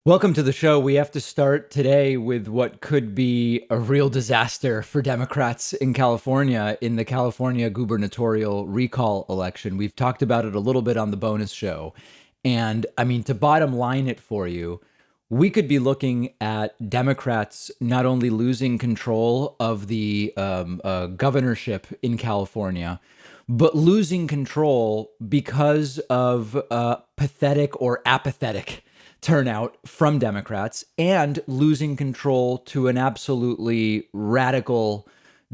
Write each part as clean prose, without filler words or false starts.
Welcome to the show. We have to start today with what could be a real disaster for Democrats in California in the California gubernatorial recall election. We've talked about it a little bit on the bonus show. And I mean, to bottom line it for you, we could be looking at Democrats not only losing control of the governorship in California, but losing control because of pathetic or apathetic turnout from Democrats and losing control to an absolutely radical,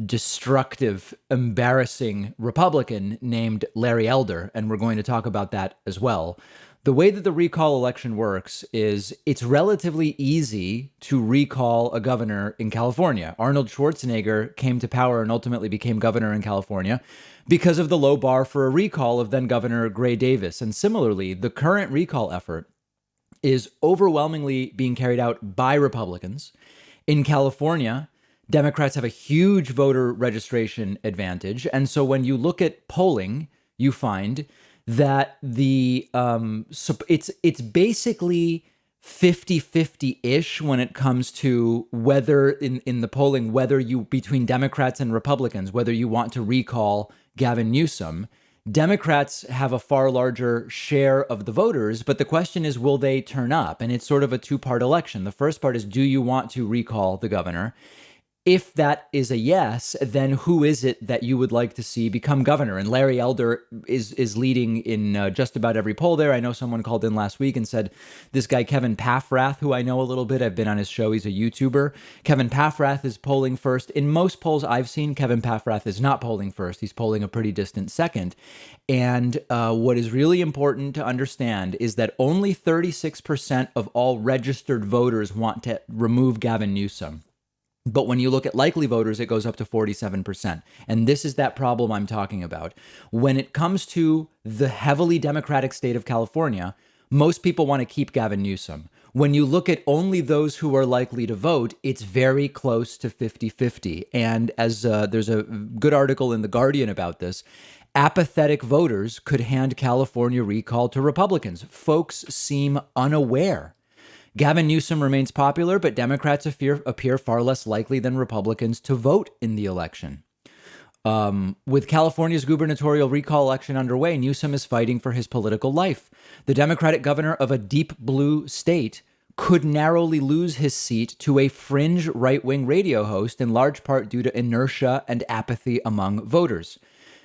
destructive, embarrassing Republican named Larry Elder. And we're going to talk about that as well. The way that the recall election works is it's relatively easy to recall a governor in California. Arnold Schwarzenegger came to power and ultimately became governor in California because of the low bar for a recall of then Governor Gray Davis. And similarly, the current recall effort is overwhelmingly being carried out by Republicans. In California, Democrats have a huge voter registration advantage. And so when you look at polling, you find that it's basically 50-50-ish when it comes to whether in the polling, whether you between Democrats and Republicans, whether you want to recall Gavin Newsom. Democrats have a far larger share of the voters, but the question is, will they turn up? And it's sort of a two-part election. The first part is, do you want to recall the governor? If that is a yes, then who is it that you would like to see become governor? And Larry Elder is leading in just about every poll there. I know someone called in last week and said this guy, Kevin Paffrath, who I know a little bit, I've been on his show, he's a YouTuber. Kevin Paffrath is polling first. In most polls I've seen, Kevin Paffrath is not polling first. He's polling a pretty distant second. And what is really important to understand is that only 36% of all registered voters want to remove Gavin Newsom. But when you look at likely voters, it goes up to 47%. And this is that problem I'm talking about. When it comes to the heavily Democratic state of California, most people want to keep Gavin Newsom. When you look at only those who are likely to vote, it's very close to 50-50. And as there's a good article in The Guardian about this, apathetic voters could hand California recall to Republicans. Folks seem unaware. Gavin Newsom remains popular, but Democrats appear far less likely than Republicans to vote in the election. With California's gubernatorial recall election underway, Newsom is fighting for his political life. The Democratic governor of a deep blue state could narrowly lose his seat to a fringe right-wing radio host, in large part due to inertia and apathy among voters.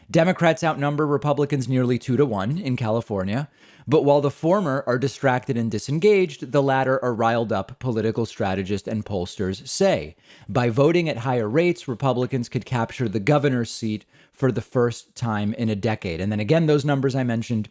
Democrats outnumber Republicans nearly 2-1 in California, but while the former are distracted and disengaged, the latter are riled up, political strategists and pollsters say. By voting at higher rates, Republicans could capture the governor's seat for the first time in a decade. And then again, those numbers I mentioned,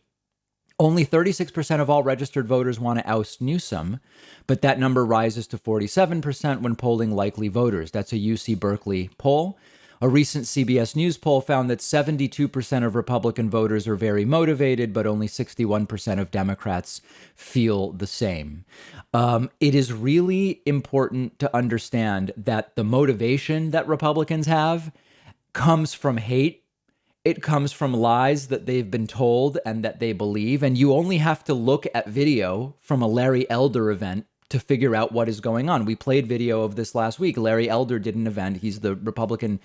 only 36% of all registered voters want to oust Newsom, but that number rises to 47% when polling likely voters. That's a UC Berkeley poll. A recent CBS News poll found that 72% of Republican voters are very motivated, but only 61% of Democrats feel the same. It is really important to understand that the motivation that Republicans have comes from hate. It comes from lies that they've been told and that they believe. And you only have to look at video from a Larry Elder event to figure out what is going on. We played video of this last week. Larry Elder did an event. He's the Republican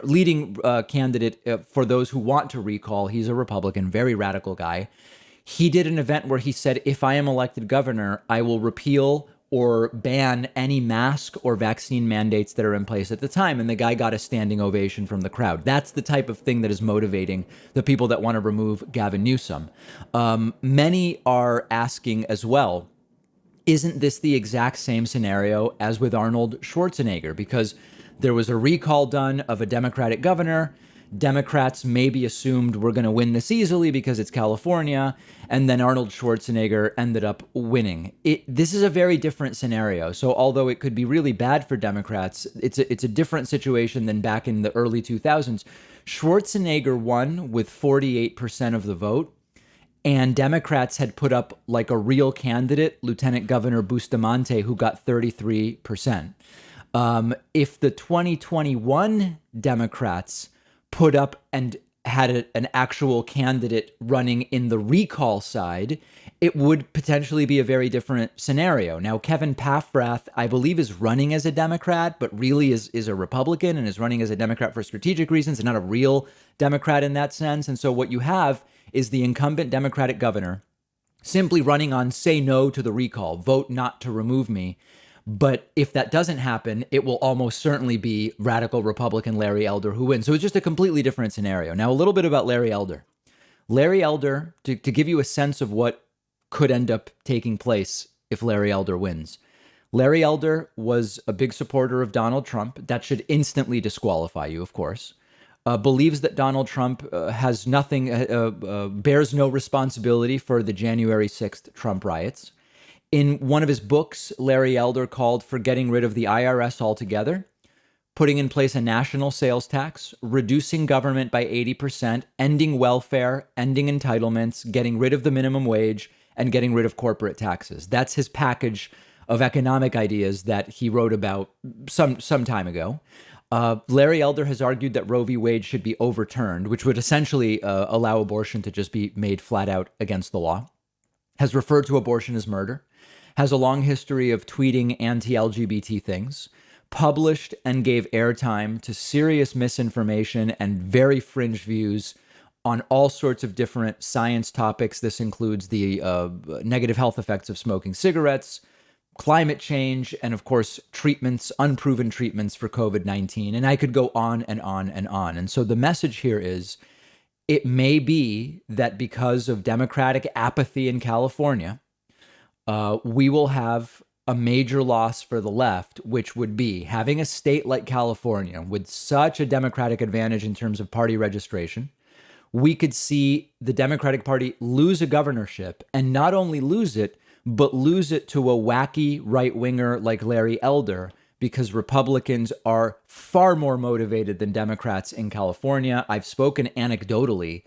leading candidate for those who want to recall. He's a Republican, very radical guy. He did an event where he said, if I am elected governor, I will repeal or ban any mask or vaccine mandates that are in place at the time. And the guy got a standing ovation from the crowd. That's the type of thing that is motivating the people that want to remove Gavin Newsom. Many are asking as well, isn't this the exact same scenario as with Arnold Schwarzenegger? Because there was a recall done of a Democratic governor. Democrats maybe assumed we're going to win this easily because it's California. And then Arnold Schwarzenegger ended up winning. This is a very different scenario. So although it could be really bad for Democrats, it's a different situation than back in the early 2000s. Schwarzenegger won with 48% of the vote. And Democrats had put up like a real candidate, Lieutenant Governor Bustamante, who got 33%. If the 2021 Democrats put up and had an actual candidate running in the recall side, it would potentially be a very different scenario. Now, Kevin Paffrath, I believe, is running as a Democrat, but really is a Republican and is running as a Democrat for strategic reasons and not a real Democrat in that sense. And so what you have is the incumbent Democratic governor simply running on say no to the recall, vote not to remove me. But if that doesn't happen, it will almost certainly be radical Republican Larry Elder who wins. So it's just a completely different scenario. Now, a little bit about Larry Elder. Larry Elder, to give you a sense of what could end up taking place if Larry Elder wins. Larry Elder was a big supporter of Donald Trump. That should instantly disqualify you, of course. Believes that Donald Trump has nothing, bears no responsibility for the January 6th Trump riots. In one of his books, Larry Elder called for getting rid of the IRS altogether, putting in place a national sales tax, reducing government by 80%, ending welfare, ending entitlements, getting rid of the minimum wage, and getting rid of corporate taxes. That's his package of economic ideas that he wrote about some time ago. Larry Elder has argued that Roe v. Wade should be overturned, which would essentially allow abortion to just be made flat out against the law, has referred to abortion as murder, has a long history of tweeting anti-LGBT things, published and gave airtime to serious misinformation and very fringe views on all sorts of different science topics. This includes the negative health effects of smoking cigarettes, climate change, and of course, treatments, unproven treatments for COVID-19. And I could go on and on and on. And so the message here is, it may be that because of Democratic apathy in California, we will have a major loss for the left, which would be having a state like California with such a Democratic advantage in terms of party registration. We could see the Democratic Party lose a governorship, and not only lose it, but lose it to a wacky right-winger like Larry Elder, because Republicans are far more motivated than Democrats in California. I've spoken anecdotally.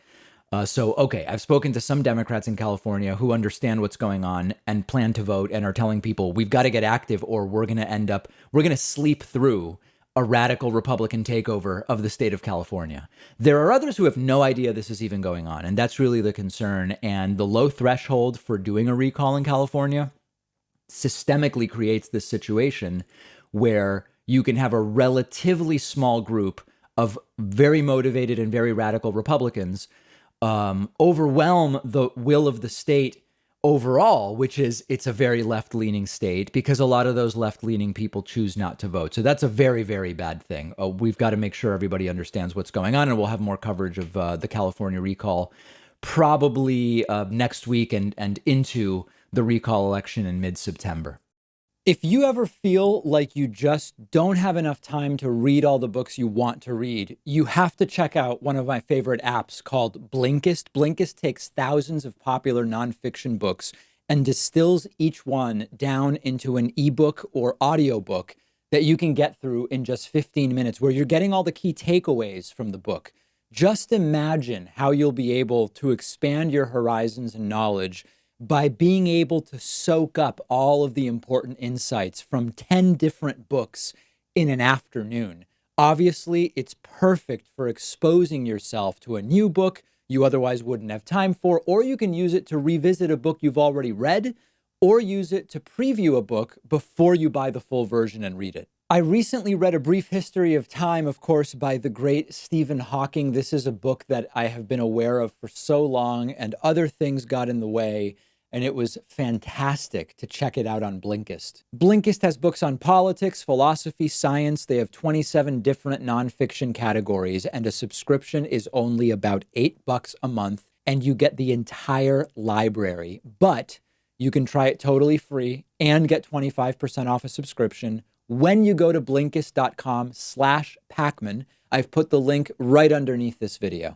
I've spoken to some Democrats in California who understand what's going on and plan to vote and are telling people we've got to get active or we're going to sleep through a radical Republican takeover of the state of California. There are others who have no idea this is even going on, and that's really the concern. And the low threshold for doing a recall in California systemically creates this situation where you can have a relatively small group of very motivated and very radical Republicans overwhelm the will of the state overall, which is it's a very left-leaning state because a lot of those left-leaning people choose not to vote. So that's a very, very bad thing. We've got to make sure everybody understands what's going on, and we'll have more coverage of the California recall probably next week and into the recall election in mid-September. If you ever feel like you just don't have enough time to read all the books you want to read, you have to check out one of my favorite apps called Blinkist. Blinkist takes thousands of popular nonfiction books and distills each one down into an ebook or audiobook that you can get through in just 15 minutes, where you're getting all the key takeaways from the book. Just imagine how you'll be able to expand your horizons and knowledge by being able to soak up all of the important insights from 10 different books in an afternoon. Obviously, it's perfect for exposing yourself to a new book you otherwise wouldn't have time for, or you can use it to revisit a book you've already read, or use it to preview a book before you buy the full version and read it. I recently read A Brief History of Time, of course, by the great Stephen Hawking. This is a book that I have been aware of for so long, and other things got in the way, and it was fantastic to check it out on Blinkist. Blinkist has books on politics, philosophy, science. They have 27 different nonfiction categories, and a subscription is only about $8 a month, and you get the entire library. But you can try it totally free and get 25% off a subscription when you go to Blinkist.com/Pacman. I've put the link right underneath this video.